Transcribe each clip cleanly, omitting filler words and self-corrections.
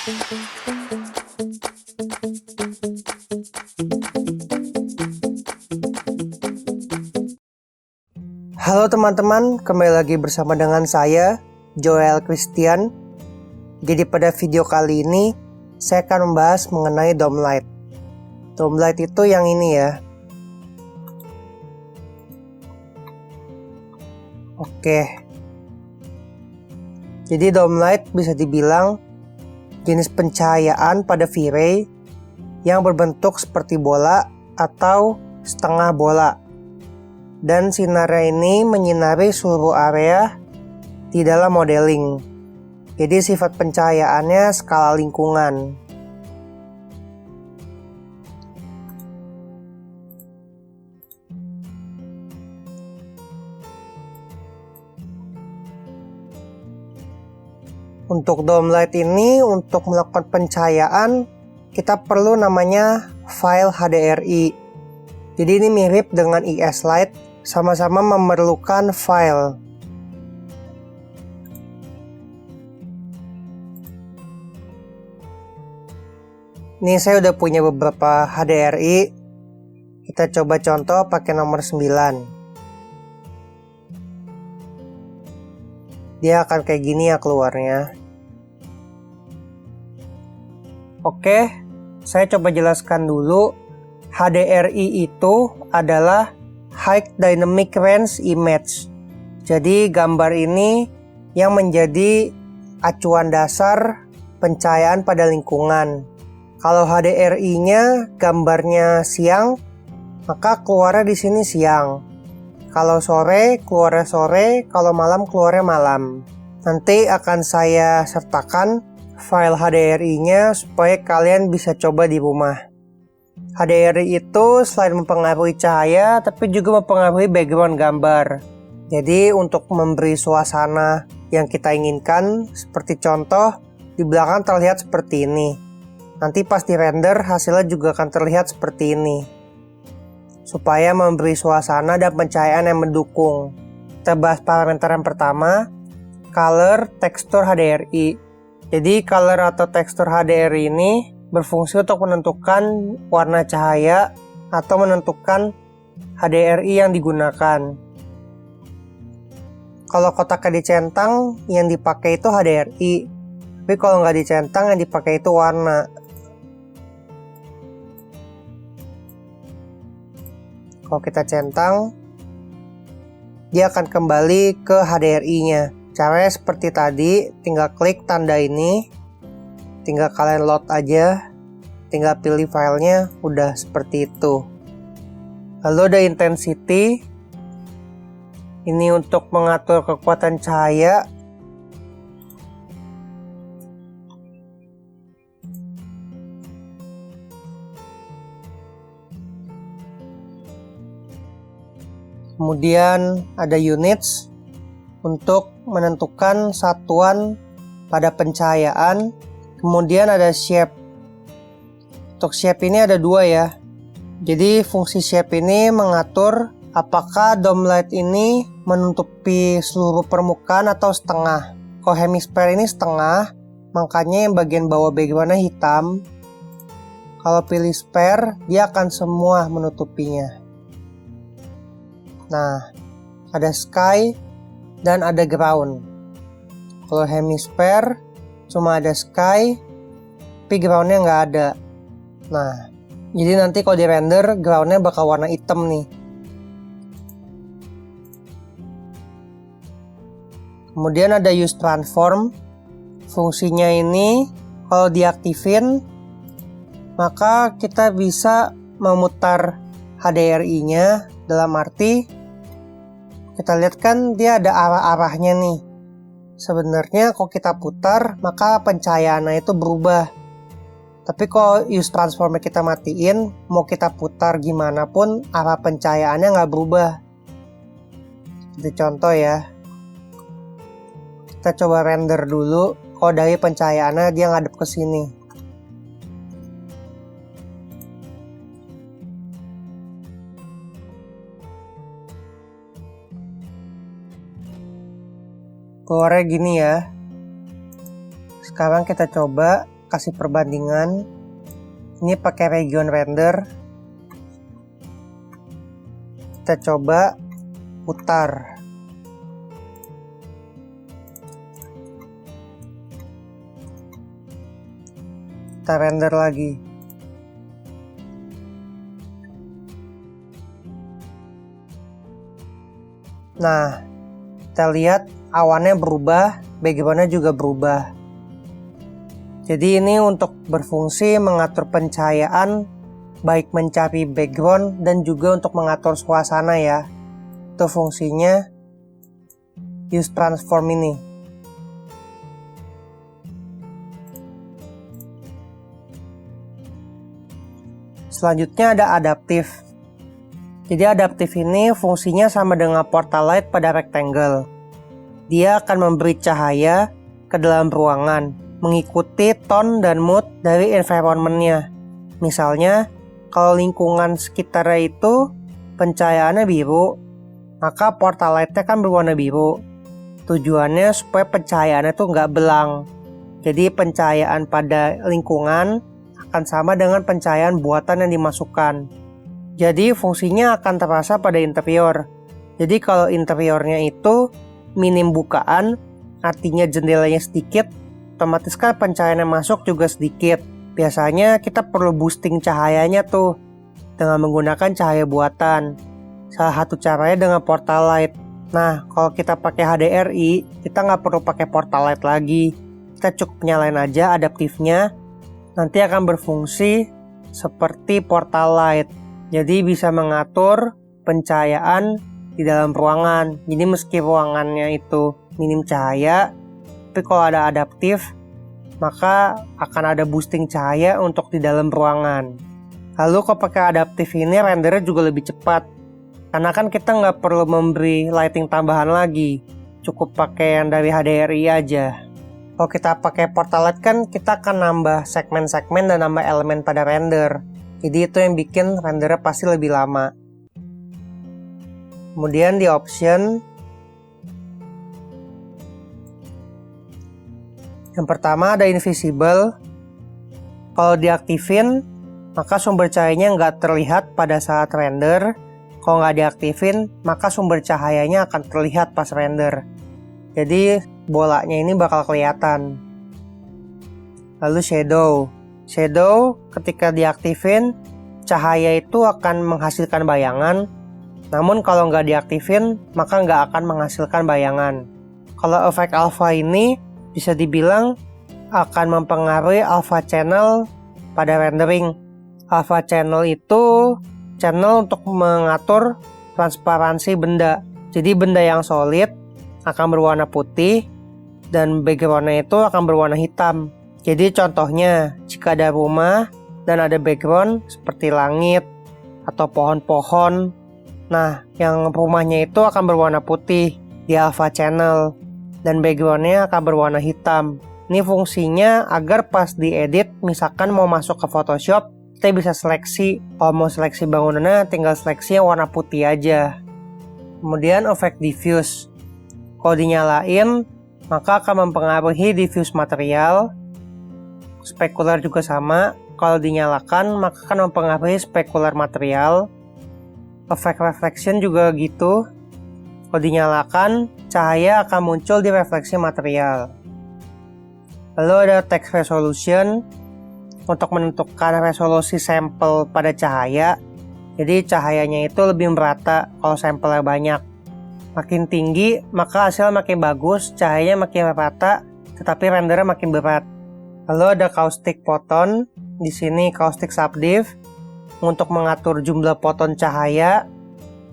Halo teman-teman, kembali lagi bersama dengan saya, Joel Christian. Jadi pada video kali ini, saya akan membahas mengenai dome light. Dome light itu yang ini ya. Oke. Jadi dome light bisa dibilang jenis pencahayaan pada V-ray yang berbentuk seperti bola atau setengah bola. Dan sinarnya ini menyinari seluruh area di dalam modeling. Jadi sifat pencahayaannya skala lingkungan. Untuk dome light ini, untuk melakukan pencahayaan, kita perlu namanya file HDRI. Jadi ini mirip dengan ES Light, sama-sama memerlukan file. Ini saya udah punya beberapa HDRI. Kita coba contoh pakai nomor 9. Dia akan kayak gini ya keluarnya. Oke, saya coba jelaskan dulu. HDRI itu adalah High Dynamic Range Image. Jadi gambar ini yang menjadi acuan dasar pencahayaan pada lingkungan. Kalau HDRI-nya gambarnya siang, maka keluarnya di sini siang. Kalau sore, keluarnya sore. Kalau malam, keluarnya malam. Nanti akan saya sertakan file HDRI-nya supaya kalian bisa coba di rumah. HDRI itu selain mempengaruhi cahaya, tapi juga mempengaruhi background gambar. Jadi untuk memberi suasana yang kita inginkan, seperti contoh, di belakang terlihat seperti ini. Nanti pas di render, hasilnya juga akan terlihat seperti ini. Supaya memberi suasana dan pencahayaan yang mendukung. Kita bahas parameter yang pertama, color texture HDRI. Jadi color atau tekstur HDRI ini berfungsi untuk menentukan warna cahaya atau menentukan HDRI yang digunakan. Kalau kotaknya dicentang, yang dipakai itu HDRI. Tapi kalau nggak dicentang, yang dipakai itu warna. Kalau kita centang, dia akan kembali ke HDRI-nya. Caranya seperti tadi, tinggal klik tanda ini. Tinggal kalian load aja, tinggal pilih filenya, udah seperti itu. Lalu ada intensity, ini untuk mengatur kekuatan cahaya. Kemudian ada units, untuk menentukan satuan pada pencahayaan. Kemudian ada shape. Untuk shape ini ada dua ya. Jadi fungsi shape ini mengatur apakah dome light ini menutupi seluruh permukaan atau setengah. Kalau hemisfer ini setengah, makanya yang bagian bawah backgroundnya hitam. Kalau pilih sphere, dia akan semua menutupinya. Nah, ada sky dan ada ground. Kalau hemisfer cuma ada sky, tapi groundnya nggak ada. Nah, jadi nanti kalau di render, groundnya bakal warna hitam nih. Kemudian ada use transform. Fungsinya ini, kalau diaktifin, maka kita bisa memutar HDRI-nya. Dalam arti, kita lihat kan dia ada arah-arahnya nih. Sebenarnya kalau kita putar, maka pencahayaannya itu berubah. Tapi kalau use transformnya kita matiin, mau kita putar gimana pun, arah pencahayaannya nggak berubah. Itu contoh ya. Kita coba render dulu. Kalau dari pencahayaannya dia ngadep ke sini. keluarnya gini ya. Sekarang kita coba kasih perbandingan. Ini pakai region render. Kita coba putar. Kita render lagi. Nah, kita lihat awannya berubah, backgroundnya juga berubah. Jadi ini untuk berfungsi mengatur pencahayaan, baik mencari background dan juga untuk mengatur suasana ya. Itu fungsinya use transform ini. Selanjutnya ada adaptif. Jadi adaptif ini fungsinya sama dengan portal light pada rectangle. Dia akan memberi cahaya ke dalam ruangan, mengikuti tone dan mood dari environment-nya. Misalnya, kalau lingkungan sekitarnya itu pencahayaannya biru, maka portal light-nya kan berwarna biru. Tujuannya supaya pencahayaannya tuh nggak belang. Jadi pencahayaan pada lingkungan akan sama dengan pencahayaan buatan yang dimasukkan. Jadi fungsinya akan terasa pada interior. Jadi kalau interiornya itu minim bukaan, artinya jendelanya sedikit, otomatis kan pencahayaan yang masuk juga sedikit. Biasanya kita perlu boosting cahayanya tuh dengan menggunakan cahaya buatan. Salah satu caranya dengan portal light. Nah, kalau kita pakai HDRI, kita nggak perlu pakai portal light lagi. Kita cukup nyalain aja adaptifnya. Nanti akan berfungsi seperti portal light. Jadi bisa mengatur pencahayaan di dalam ruangan. Jadi meski ruangannya itu minim cahaya, tapi kalau ada adaptif, maka akan ada boosting cahaya untuk di dalam ruangan. Lalu kalau pakai adaptif ini rendernya juga lebih cepat. Karena kan kita nggak perlu memberi lighting tambahan lagi. Cukup pakai yang dari HDRI aja. Kalau kita pakai portal light kan kita akan nambah segmen-segmen dan nambah elemen pada render. Jadi itu yang bikin rendernya pasti lebih lama. Kemudian di option, yang pertama ada invisible. Kalau diaktifin, maka sumber cahayanya nggak terlihat pada saat render. Kalau nggak diaktifin, maka sumber cahayanya akan terlihat pas render. Jadi bolanya ini bakal kelihatan. Lalu shadow. Shadow ketika diaktifin, cahaya itu akan menghasilkan bayangan. Namun kalau nggak diaktifin, maka nggak akan menghasilkan bayangan. Kalau efek alpha ini bisa dibilang akan mempengaruhi alpha channel pada rendering. Alpha channel itu channel untuk mengatur transparansi benda. Jadi benda yang solid akan berwarna putih dan backgroundnya itu akan berwarna hitam. Jadi contohnya, jika ada rumah dan ada background seperti langit atau pohon-pohon, nah yang rumahnya itu akan berwarna putih di alpha channel dan backgroundnya akan berwarna hitam. Ini fungsinya agar pas diedit, misalkan mau masuk ke Photoshop, kita bisa seleksi. Kalau mau seleksi bangunannya, tinggal seleksi yang warna putih aja. Kemudian efek diffuse. Kalau dinyalain, maka akan mempengaruhi diffuse material. Spekular juga sama, kalau dinyalakan maka akan mempengaruhi spekular material. Efek reflection juga gitu. Kalau dinyalakan, cahaya akan muncul di refleksi material. Lalu ada text resolution untuk menentukan resolusi sampel pada cahaya. Jadi cahayanya itu lebih merata kalau sampelnya banyak. Makin tinggi, maka hasil makin bagus, cahayanya makin merata, tetapi rendernya makin berat. Lalu ada caustic photon, di sini caustic subdiv untuk mengatur jumlah foton cahaya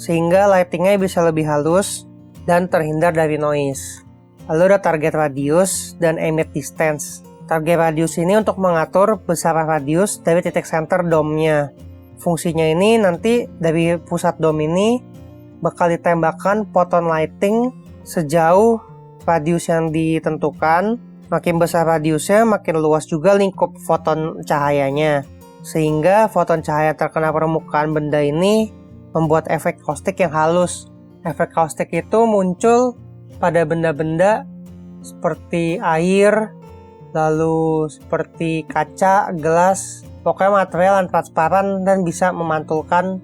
sehingga lightingnya bisa lebih halus dan terhindar dari noise. Lalu ada target radius dan emit distance. Target radius ini untuk mengatur besaran radius dari titik center dome-nya. Fungsinya ini nanti dari pusat dome ini bakal ditembakkan photon lighting sejauh radius yang ditentukan. Makin besar radiusnya, makin luas juga lingkup foton cahayanya. Sehingga foton cahaya terkena permukaan benda ini membuat efek kaustik yang halus. Efek kaustik itu muncul pada benda-benda seperti air, lalu seperti kaca, gelas, pokoknya material yang transparan dan bisa memantulkan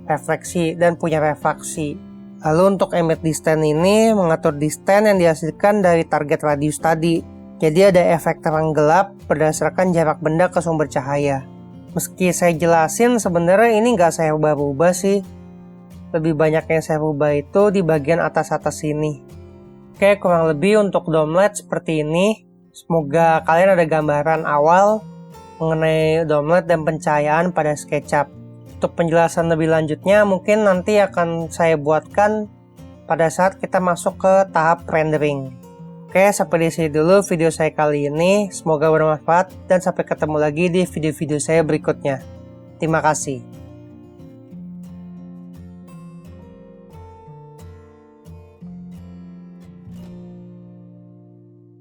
refleksi dan punya refraksi. Lalu untuk emit distance ini mengatur distance yang dihasilkan dari target radius tadi. Jadi ada efek terang gelap berdasarkan jarak benda ke sumber cahaya. Meski saya jelasin, sebenarnya ini nggak saya ubah-ubah sih. Lebih banyak yang saya ubah itu di bagian atas-atas ini. Oke, kurang lebih untuk Domlet seperti ini. Semoga kalian ada gambaran awal mengenai Domlet dan pencahayaan pada SketchUp. Untuk penjelasan lebih lanjutnya mungkin nanti akan saya buatkan pada saat kita masuk ke tahap rendering. Oke, sampai di sini dulu video saya kali ini. Semoga bermanfaat dan sampai ketemu lagi di video-video saya berikutnya. Terima kasih.